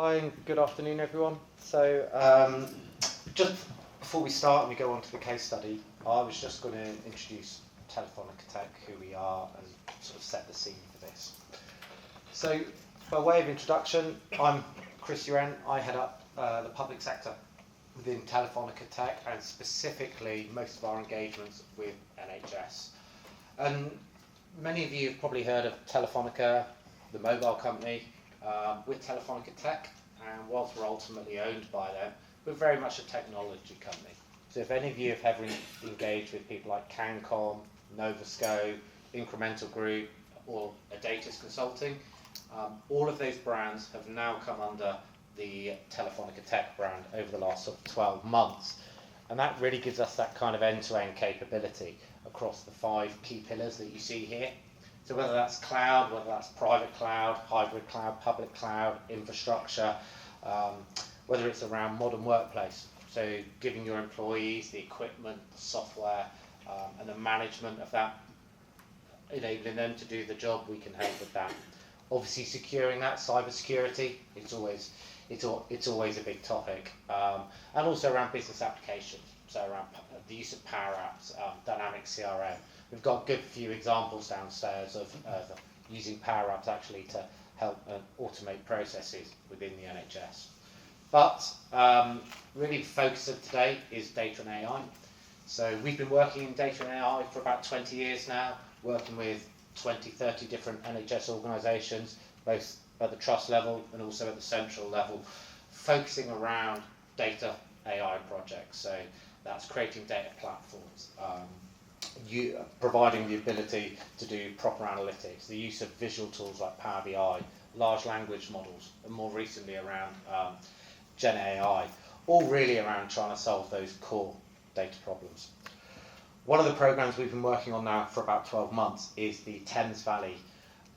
Hi and good afternoon, everyone. So, just before we start and we go on to the case study, I was just going to introduce Telefónica Tech, who we are, and sort of set the scene for this. So, by way of introduction, I'm Chris Uren. I head up the public sector within Telefónica Tech, and specifically most of our engagements with NHS. And many of you have probably heard of Telefónica, the mobile company. With Telefónica Tech, and whilst we're ultimately owned by them, we're very much a technology company. So if any of you have ever engaged with people like Cancom, Novasco, Incremental Group, or Adatis Consulting, all of those brands have now come under the Telefónica Tech brand over the last sort of 12 months. And that really gives us that kind of end-to-end capability across the 5 key pillars that you see here. So whether that's cloud, whether that's private cloud, hybrid cloud, public cloud, infrastructure, whether it's around modern workplace, so giving your employees the equipment, the software, and the management of that, enabling them to do the job, we can help with that. Obviously securing that, cyber security, it's always a big topic. And also around business applications, so around the use of Power Apps, dynamic CRM. We've got a good few examples downstairs of using Power Apps actually to help automate processes within the NHS. But really the focus of today is data and AI. So we've been working in data and AI for about 20 years now, working with 20, 30 different NHS organisations, both at the trust level and also at the central level, focusing around data AI projects. So that's creating data platforms, providing the ability to do proper analytics, the use of visual tools like Power BI, large language models, and more recently around Gen AI, all really around trying to solve those core data problems. One of the programs we've been working on now for about 12 months is the Thames Valley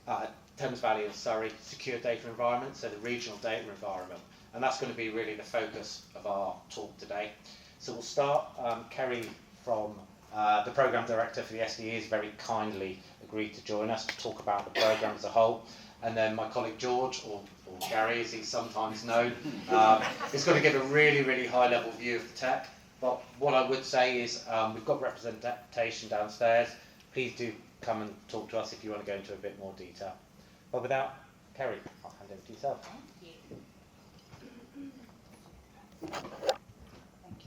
and Surrey Secure Data Environment, so the regional data environment, and that's going to be really the focus of our talk today. So we'll start, Kerry from the Programme Director for the SDE has very kindly agreed to join us to talk about the programme as a whole. And then my colleague George, or Gary as he's sometimes known, is going to give a really, really high-level view of the tech. But what I would say is we've got representation downstairs. Please do come and talk to us if you want to go into a bit more detail. But without, Kerry, I'll hand over to yourself. Thank you.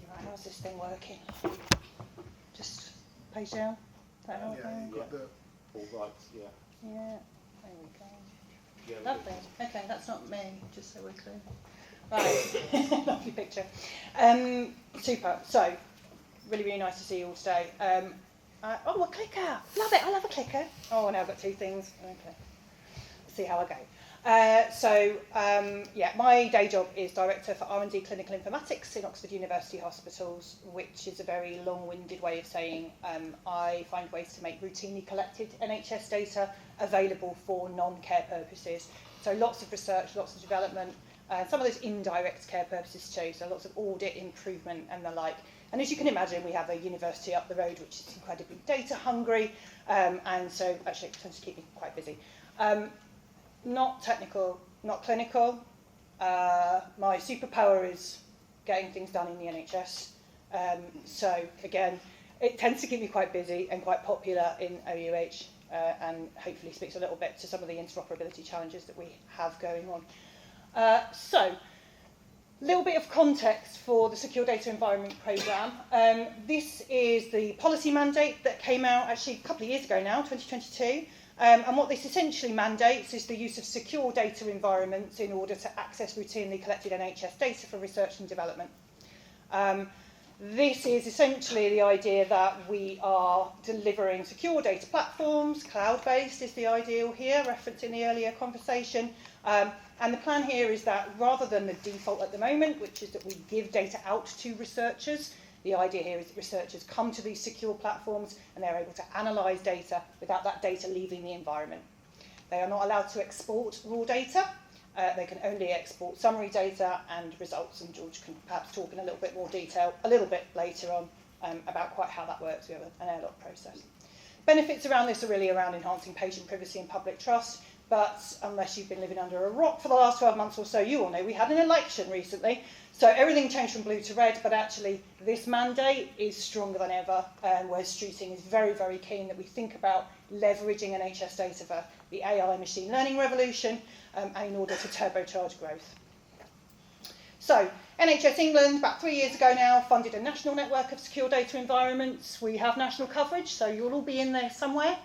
Right, how's this thing working? Just page down. That help? Yeah, you got the All right, yeah. Yeah, there we go. Yeah, Lovely. Okay, that's not me, just so we're clear. Right, lovely picture. Super. So, really, really nice to see you all today. Oh, a clicker. Love it. I love a clicker. Oh, now I've got 2 things. Okay. Let's see how I go. My day job is Director for R&D Clinical Informatics in Oxford University Hospitals, which is a very long-winded way of saying I find ways to make routinely collected NHS data available for non-care purposes. So lots of research, lots of development, some of those indirect care purposes too, so lots of audit, improvement and the like. And as you can imagine, we have a university up the road which is incredibly data hungry, and so actually it tends to keep me quite busy. Not technical, not clinical. My superpower is getting things done in the NHS. So again, it tends to keep me quite busy and quite popular in OUH, and hopefully speaks a little bit to some of the interoperability challenges that we have going on. So, a little bit of context for the Secure Data Environment Programme. This is the policy mandate that came out actually a couple of years ago now, 2022. And what this essentially mandates is the use of secure data environments in order to access routinely collected NHS data for research and development. This is essentially the idea that we are delivering secure data platforms, cloud-based is the ideal here, referenced in the earlier conversation. And the plan here is that rather than the default at the moment, which is that we give data out to researchers, the idea here is that researchers come to these secure platforms and they're able to analyse data without that data leaving the environment. They are not allowed to export raw data. They can only export summary data and results, and George can perhaps talk in a little bit more detail a little bit later on about quite how that works. We have an airlock process. Benefits around this are really around enhancing patient privacy and public trust, but unless you've been living under a rock for the last 12 months or so, you all know we had an election recently. So everything changed from blue to red, but actually this mandate is stronger than ever, where Streeting is very, very keen that we think about leveraging NHS data for the AI machine learning revolution and in order to turbocharge growth. So NHS England, about 3 years ago now, funded a national network of secure data environments. We have national coverage, so you'll all be in there somewhere.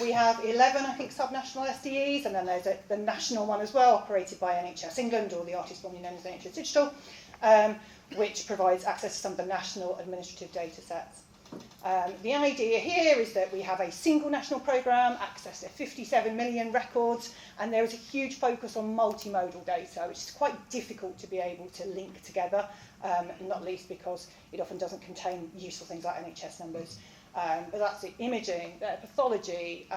We have 11, I think, subnational SDEs, and then there's the national one as well, operated by NHS England, or the artist formerly known as NHS Digital, which provides access to some of the national administrative data sets. The idea here is that we have a single national programme, access to 57 million records, and there is a huge focus on multimodal data, which is quite difficult to be able to link together, not least because it often doesn't contain useful things like NHS numbers. But that's the imaging, pathology,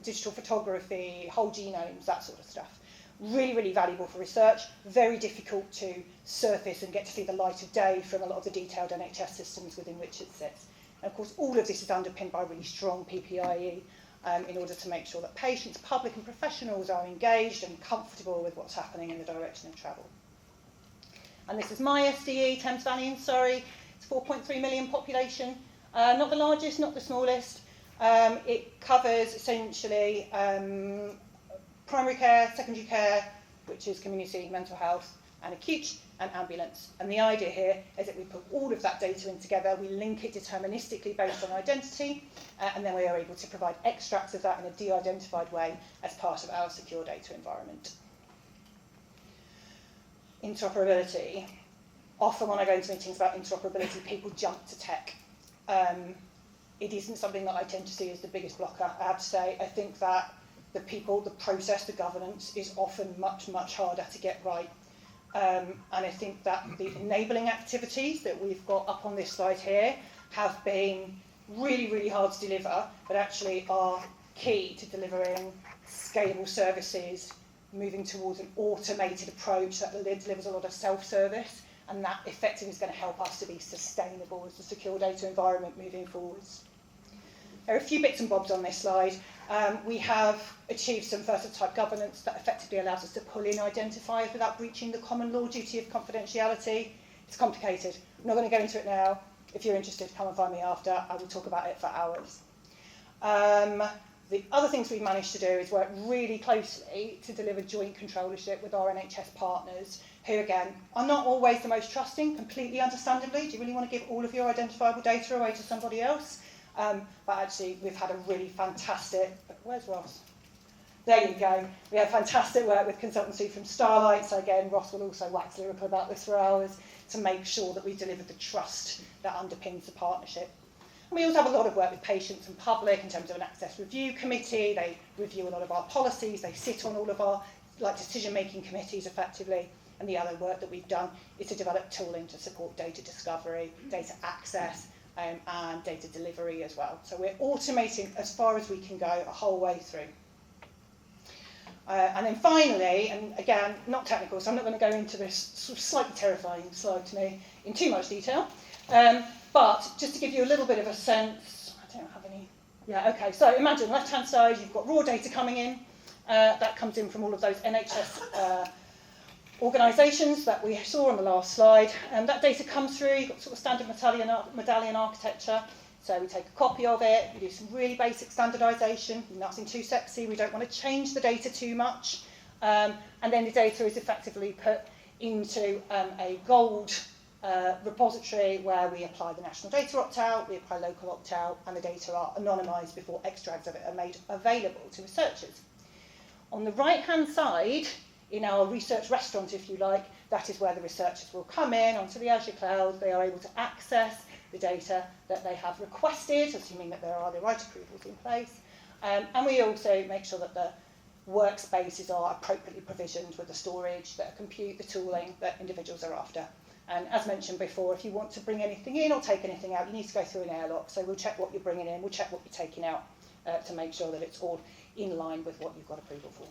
digital photography, whole genomes, that sort of stuff. Really, really valuable for research, very difficult to surface and get to see the light of day from a lot of the detailed NHS systems within which it sits. And of course, all of this is underpinned by really strong PPIE in order to make sure that patients, public and professionals are engaged and comfortable with what's happening in the direction of travel. And this is my SDE, Thames Valley and Surrey. It's 4.3 million population. Not the largest, not the smallest. It covers essentially primary care, secondary care, which is community mental health, and acute, and ambulance. And the idea here is that we put all of that data in together, we link it deterministically based on identity, and then we are able to provide extracts of that in a de-identified way as part of our secure data environment. Interoperability. Often when I go into meetings about interoperability, people jump to tech. It isn't something that I tend to see as the biggest blocker, I have to say. I think that the people, the process, the governance is often much, much harder to get right. And I think that the enabling activities that we've got up on this slide here have been really, really hard to deliver, but actually are key to delivering scalable services, moving towards an automated approach that delivers a lot of self-service, and that effectively is going to help us to be sustainable as a secure data environment moving forwards. There are a few bits and bobs on this slide. We have achieved some first-of-type governance that effectively allows us to pull in identifiers without breaching the common law duty of confidentiality. It's complicated. I'm not going to go into it now. If you're interested, come and find me after. I will talk about it for hours. The other things we've managed to do is work really closely to deliver joint controllership with our NHS partners, who, again, are not always the most trusting, completely understandably. Do you really want to give all of your identifiable data away to somebody else? But actually, we've had a really fantastic... Where's Ross? There you go. We had fantastic work with consultancy from Starlight. So again, Ross will also wax lyrical about this for hours to make sure that we deliver the trust that underpins the partnership. And we also have a lot of work with patients and public in terms of an access review committee. They review a lot of our policies. They sit on all of our decision-making committees effectively. And the other work that we've done is to develop tooling to support data discovery, data access, and data delivery as well. So we're automating as far as we can go a whole way through. And then finally, and again, not technical, so I'm not going to go into this sort of slightly terrifying slide to me in too much detail, but just to give you a little bit of a sense, I don't have any, yeah, okay, so imagine left-hand side, you've got raw data coming in, that comes in from all of those NHS organisations that we saw on the last slide, and that data comes through. You've got sort of standard medallion architecture, so we take a copy of it, we do some really basic standardisation, nothing too sexy, we don't want to change the data too much, and then the data is effectively put into a gold repository where we apply the national data opt-out, we apply local opt-out, and the data are anonymised before extracts of it are made available to researchers. On the right-hand side, in our research restaurant, if you like, that is where the researchers will come in onto the Azure cloud. They are able to access the data that they have requested, assuming that there are the right approvals in place. And we also make sure that the workspaces are appropriately provisioned with the storage, the compute, the tooling that individuals are after. And as mentioned before, if you want to bring anything in or take anything out, you need to go through an airlock. So we'll check what you're bringing in, we'll check what you're taking out to make sure that it's all in line with what you've got approval for.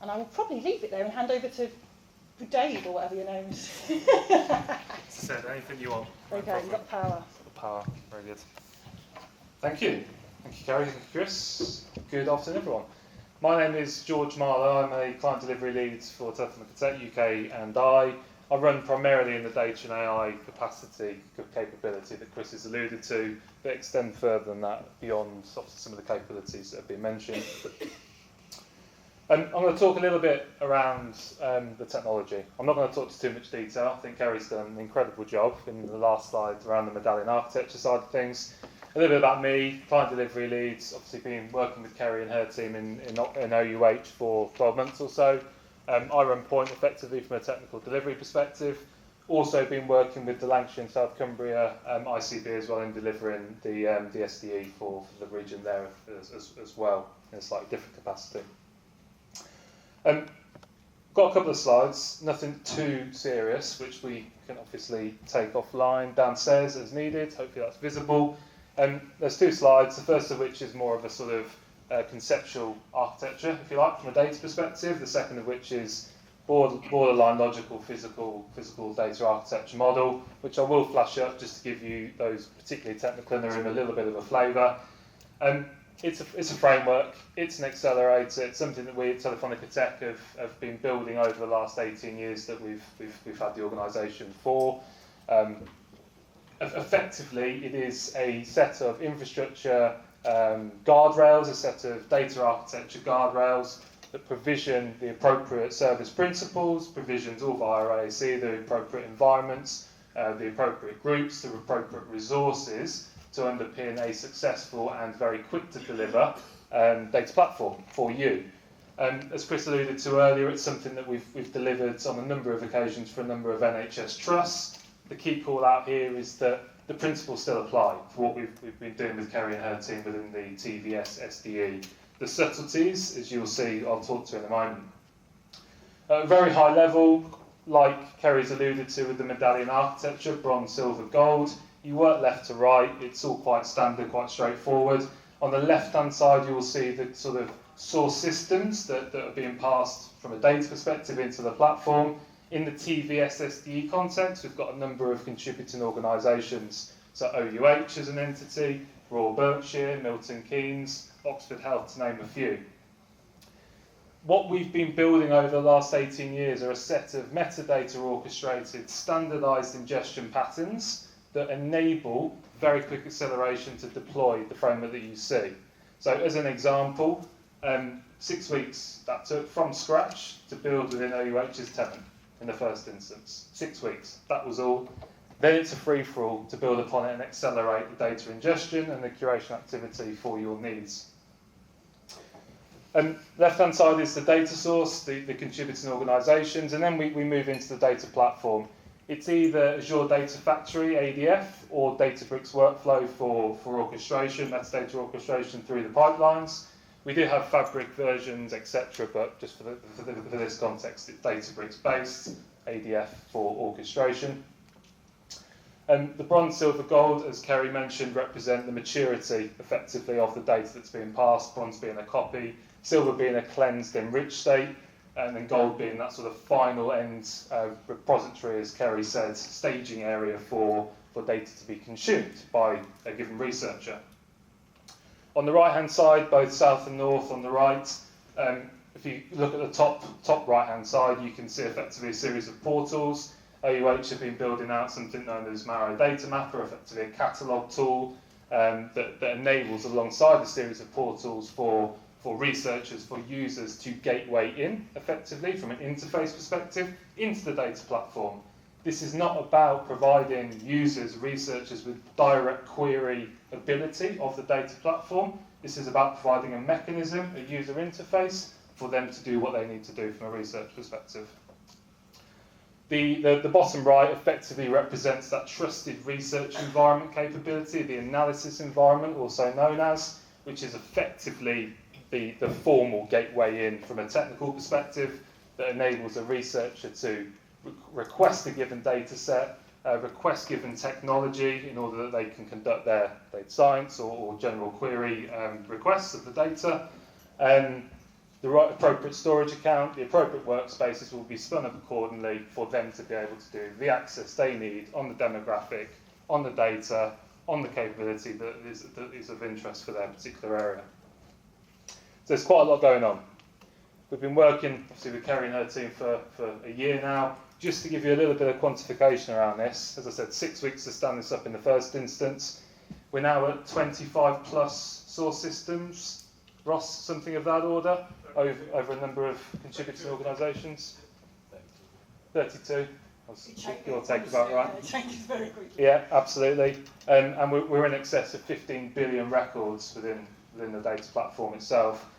And I will probably leave it there and hand over to Dave, or whatever your name is. Said anything you want. Okay, you've got power. The power, very good. Thank you. Thank you, Gary. Thank you, Chris. Good afternoon, everyone. My name is George Marlow. I'm a client delivery lead for Telefónica Tech UK, and I run primarily in the data and AI capacity capability that Chris has alluded to, but extend further than that beyond some of the capabilities that have been mentioned. I'm going to talk a little bit around the technology. I'm not going to talk to too much detail. I think Kerry's done an incredible job in the last slide around the medallion architecture side of things. A little bit about me, client delivery leads, obviously been working with Kerry and her team in OUH for 12 months or so. I run Point effectively from a technical delivery perspective. Also been working with the Lancashire and South Cumbria ICB as well in delivering the SDE for the region there as well in a slightly different capacity. Got a couple of slides, nothing too serious, which we can obviously take offline downstairs as needed. Hopefully that's visible. There's two slides, the first of which is more of a sort of conceptual architecture, if you like, from a data perspective. The second of which is borderline logical physical data architecture model, which I will flash up just to give you those particularly technical in the room a little bit of a flavour. It's a framework, it's an accelerator, it's something that we at Telefónica Tech have been building over the last 18 years that we've had the organisation for. Effectively, it is a set of infrastructure guardrails, a set of data architecture guardrails that provision the appropriate service principles, provisions all via AAC, the appropriate environments, the appropriate groups, the appropriate resources to underpin a successful and very quick to deliver data platform for you. As Chris alluded to earlier, it's something that we've delivered on a number of occasions for a number of NHS trusts. The key call out here is that the principles still apply for what we've been doing with Kerry and her team within the TVS SDE. The subtleties, as you'll see, I'll talk to in a moment. At a very high level, like Kerry's alluded to with the medallion architecture, bronze, silver, gold, you work left to right, it's all quite standard, quite straightforward. On the left-hand side, you will see the sort of source systems that are being passed from a data perspective into the platform. In the TVS SDE context, we've got a number of contributing organisations. So OUH as an entity, Royal Berkshire, Milton Keynes, Oxford Health, to name a few. What we've been building over the last 18 years are a set of metadata orchestrated, standardised ingestion patterns that enable very quick acceleration to deploy the framework that you see. So as an example, 6 weeks that took from scratch to build within OUH's tenant in the first instance. 6 weeks, that was all. Then it's a free-for-all to build upon it and accelerate the data ingestion and the curation activity for your needs. Left-hand side is the data source, the contributing organisations, and then we move into the data platform. It's either Azure Data Factory, ADF, or Databricks Workflow for orchestration, metadata orchestration through the pipelines. We do have Fabric versions, etc., but just for this context, it's Databricks-based, ADF for orchestration. The bronze, silver, gold, as Kerry mentioned, represent the maturity, effectively, of the data that's being passed, bronze being a copy, silver being a cleansed, enriched state, and then gold being that sort of final end repository, as Kerry said, staging area for data to be consumed by a given researcher. On the right-hand side, both south and north on the right, if you look at the top right-hand side, you can see effectively a series of portals. OUH have been building out something known as Marrow Data Mapper, effectively a catalogue tool that enables, alongside a series of portals for researchers, for users to gateway in, effectively, from an interface perspective, into the data platform. This is not about providing users, researchers, with direct query ability of the data platform. This is about providing a mechanism, a user interface, for them to do what they need to do from a research perspective. The bottom right effectively represents that trusted research environment capability, the analysis environment, also known as, which is effectively the formal gateway in from a technical perspective that enables a researcher to request a given data set, request given technology in order that they can conduct their data science or general query requests of the data. The right appropriate storage account, the appropriate workspaces will be spun up accordingly for them to be able to do the access they need on the demographic, on the data, on the capability that is of interest for their particular area. So there's quite a lot going on. We've been working, obviously, with Kerry and her team for a year now. Just to give you a little bit of quantification around this, as I said, 6 weeks to stand this up in the first instance. We're now at 25 plus source systems. Ross, something of that order, over a number of contributing organisations? 32. Give or take about right. Changes very quickly. Yeah, absolutely. And we're in excess of 15 billion records within the data platform itself,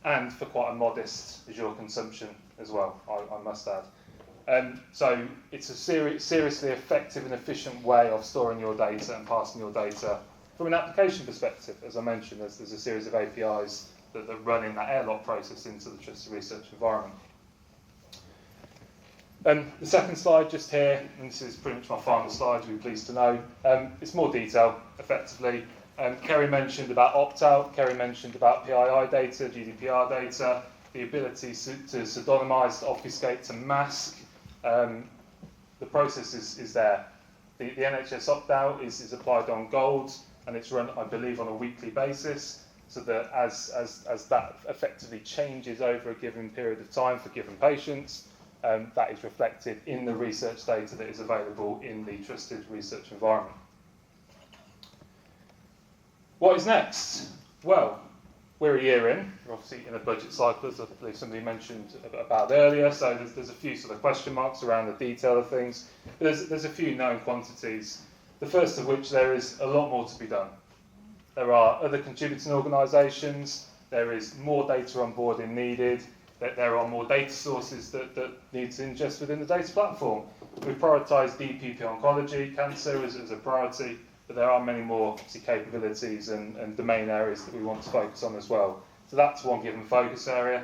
and for quite a modest Azure consumption as well, I must add. So it's a seriously effective and efficient way of storing your data and passing your data from an application perspective. As I mentioned, there's a series of APIs that run in that airlock process into the trusted research environment. The second slide just here, and this is pretty much my final slide, you'll be pleased to know. It's more detail, effectively. Kerry mentioned about opt-out, Kerry mentioned about PII data, GDPR data, the ability to pseudonymise, to obfuscate, to mask. The process is there. The NHS opt-out is applied on gold, and it's run, I believe, on a weekly basis, so that as that effectively changes over a given period of time for given patients, that is reflected in the research data that is available in the trusted research environment. What is next? Well, we're a year in. We're obviously in a budget cycle, as I believe somebody mentioned about earlier, so there's a few sort of question marks around the detail of things. But there's a few known quantities, the first of which there is a lot more to be done. There are other contributing organisations, there is more data onboarding needed, that there are more data sources that need to ingest within the data platform. We've prioritised DPP oncology, cancer as a priority, but there are many more capabilities and domain areas that we want to focus on as well. So that's one given focus area.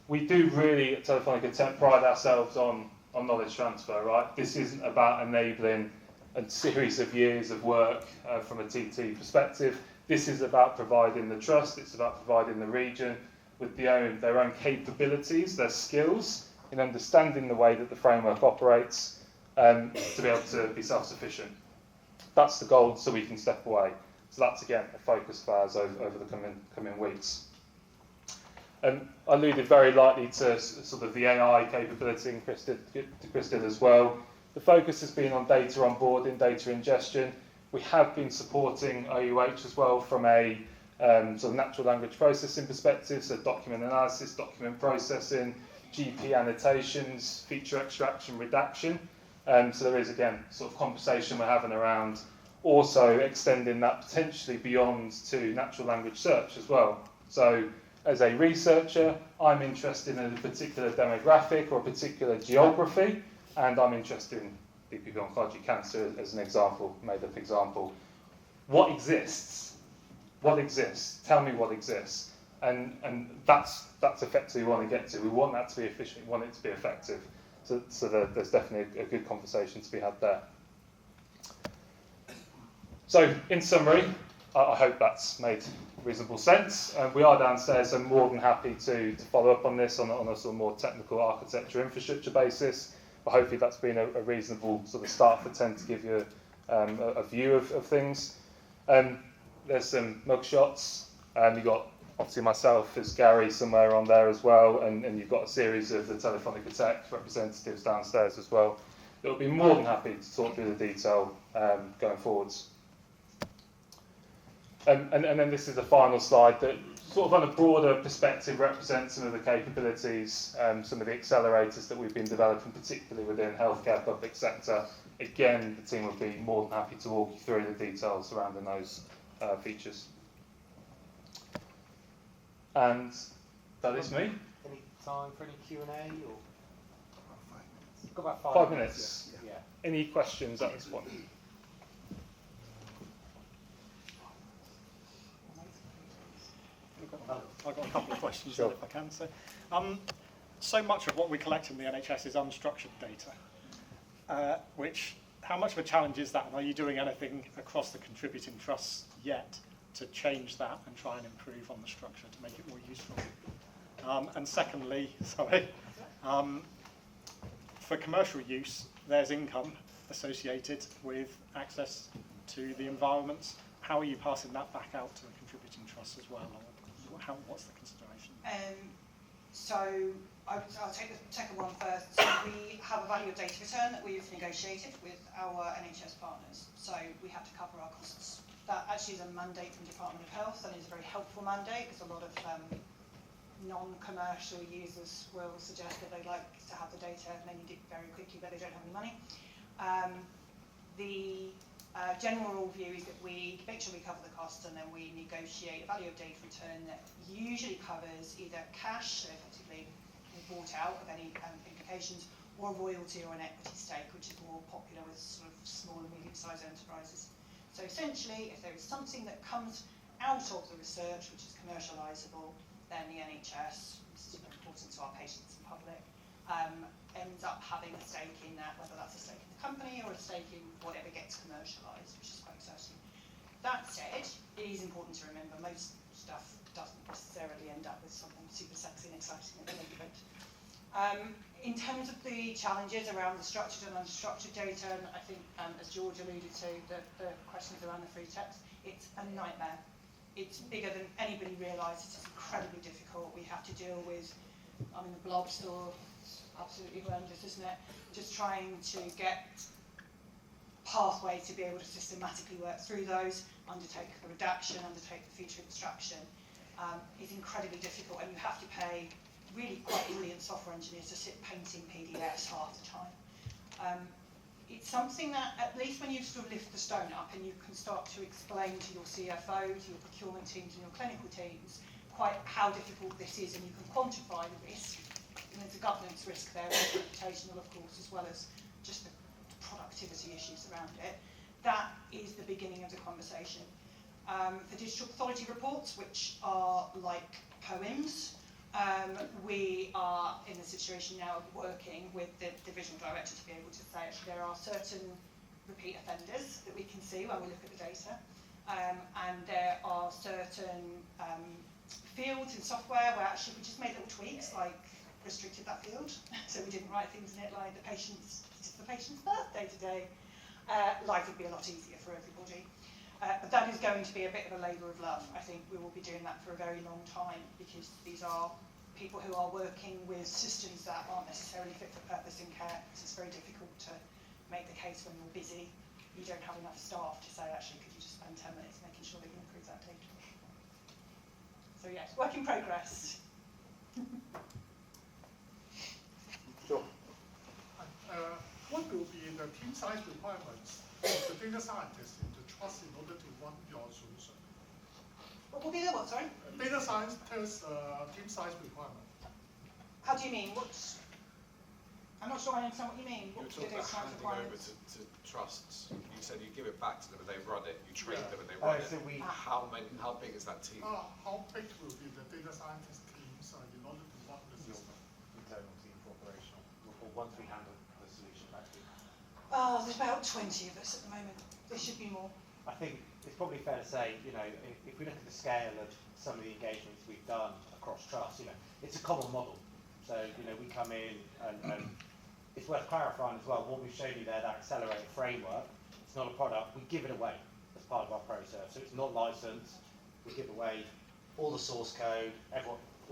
We do really, at Telefónica Tech, pride ourselves on knowledge transfer, right? This isn't about enabling a series of years of work from a TT perspective. This is about providing the trust, it's about providing the region with their own capabilities, their skills in understanding the way that the framework operates, to be able to be self-sufficient. That's the goal, so we can step away. So that's, again, a focus of ours over the coming weeks. I alluded very lightly to sort of the AI capability, and Chris did as well. The focus has been on data onboarding, data ingestion. We have been supporting OUH as well from a sort of natural language processing perspective, so document analysis, document processing, GP annotations, feature extraction, redaction. So there is, again, sort of conversation we're having around also extending that potentially beyond to natural language search as well. So as a researcher, I'm interested in a particular demographic or a particular geography, and I'm interested in DPP oncology, cancer as an example, made-up example. What exists? What exists? Tell me what exists. And that's effectively what we want to get to. We want that to be efficient, we want it to be effective. So there's definitely a good conversation to be had there. So in summary, I hope that's made reasonable sense. We are downstairs, so I'm more than happy to follow up on this on a sort of more technical architecture infrastructure basis. But hopefully that's been a reasonable sort of start for 10 to give you a view of things. There's some mugshots. You've got obviously myself as Gary somewhere on there as well, and you've got a series of the Telefónica Tech representatives downstairs as well. They'll be more than happy to talk through the detail going forwards. And then this is the final slide that sort of on a broader perspective represents some of the capabilities, some of the accelerators that we've been developing, particularly within healthcare, public sector. Again, the team would be more than happy to walk you through the details surrounding those features. And that is me. Any time for any Q&A? Or? We've got about 5 minutes. Yeah. Any questions at this point? I've got a couple of questions Sure. if I can. So much of what we collect in the NHS is unstructured data, how much of a challenge is that? And are you doing anything across the contributing trusts yet to change that and try and improve on the structure to make it more useful? And secondly, for commercial use, there's income associated with access to the environments. How are you passing that back out to the contributing trusts as well? Or what's the consideration? So I'll take the second one first. So we have a value of data return that we've negotiated with our NHS partners. So we have to cover our costs. That actually is a mandate from the Department of Health, and is a very helpful mandate because a lot of non-commercial users will suggest that they like to have the data and they need it very quickly, but they don't have any money. The general view is that we make sure we cover the costs, and then we negotiate a value of data return that usually covers either cash, so effectively bought out of any implications, or a royalty or an equity stake, which is more popular with sort of small and medium-sized enterprises. So essentially, if there is something that comes out of the research which is commercialisable, then the NHS, this is important to our patients and public, ends up having a stake in that, whether that's a stake in the company or a stake in whatever gets commercialised, which is quite exciting. That said, it is important to remember most stuff doesn't necessarily end up with something super sexy and exciting at the end of it. In terms of the challenges around the structured and unstructured data, and I think as George alluded to, the questions around the free text, it's a nightmare. It's bigger than anybody realises. It's incredibly difficult. We have to deal with, I'm in the blob store, it's absolutely horrendous, isn't it? Just trying to get pathway to be able to systematically work through those, undertake the redaction, undertake the feature extraction, is incredibly difficult, and you have to pay really quite brilliant software engineers to sit painting PDFs half the time. It's something that, at least when you sort of lift the stone up and you can start to explain to your CFO, to your procurement teams and your clinical teams, quite how difficult this is, and you can quantify the risk. And there's a governance risk there, and reputational, of course, as well as just the productivity issues around it. That is the beginning of the conversation. For digital pathology reports, which are like poems, we are in a situation now of working with the divisional director to be able to say actually there are certain repeat offenders that we can see when we look at the data, and there are certain fields in software where actually we just made little tweaks, like restricted that field, so we didn't write things in it like the patient's birthday today. Life would be a lot easier for everybody. But that is going to be a bit of a labour of love. I think we will be doing that for a very long time, because these are people who are working with systems that aren't necessarily fit for purpose in care. It's very difficult to make the case when you're busy. You don't have enough staff to say, actually, could you just spend 10 minutes making sure that you improve that data? So yes, work in progress. Sure. What will be the team size requirements of the data scientists in the trust in order to run your solution? What will be the what, sorry? Data scientists team size requirement. How do you mean? I'm not sure I understand what you mean. You What were talking data about science handing over requirements? to trusts. You said you give it back to them and they run it. You train Yeah. them and they run it. So we, How big is that team? How big will be the data scientist teams in order to run the your system? internal team for operational, or once we handle the solution back to you. There's about 20 of us at the moment. There should be more. I think it's probably fair to say, you know, if we look at the scale of some of the engagements we've done across trust, you know, it's a common model. So, you know, we come in and it's worth clarifying as well, what we've shown you there, that accelerated framework, it's not a product, we give it away as part of our process. So it's not licensed, we give away all the source code,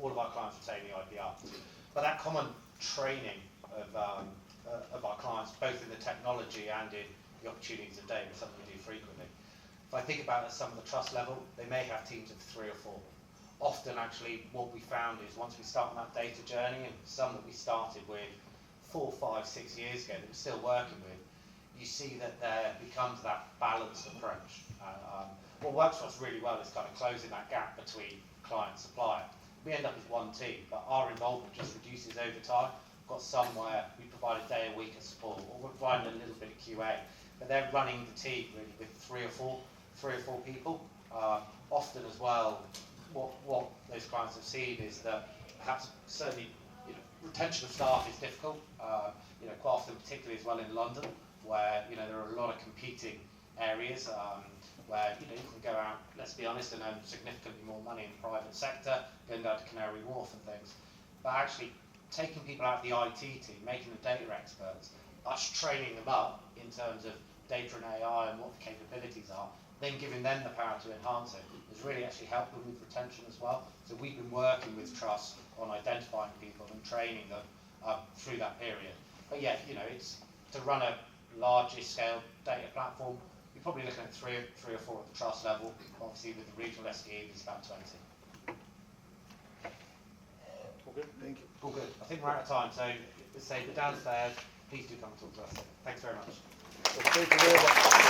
all of our clients retain the IPR. But that common training of our clients, both in the technology and in the opportunities of data, is something we do frequently. If I think about it at some of the trust level, they may have teams of 3 or 4. Often, actually, what we found is once we start on that data journey, and some that we started with 4, 5, 6 years ago that we're still working with, you see that there becomes that balanced approach. What works for us really well is kind of closing that gap between client and supplier. We end up as one team, but our involvement just reduces over time. We've got somewhere we provide a day a week of support, or we're providing a little bit of QA, but they're running the team really with 3 or 4 people. Often as well, what those clients have seen is that perhaps certainly, you know, retention of staff is difficult. You know, quite often, particularly as well in London, where, you know, there are a lot of competing areas where, you know, you can go out, let's be honest, and earn significantly more money in the private sector, going down to Canary Wharf and things. But actually taking people out of the IT team, making them data experts, us training them up in terms of data and AI and what the capabilities are, then giving them the power to enhance it has really actually helped them with retention as well. So we've been working with Trust on identifying people and training them through that period. But yeah, you know, it's to run a larger scale data platform, you're probably looking at three or four at the Trust level. Obviously with the regional SDE, there's about 20. All good? Thank you. All good. I think we're out of time, so let's say we're downstairs. Please do come and talk to us. Thanks very much. Thank you very much.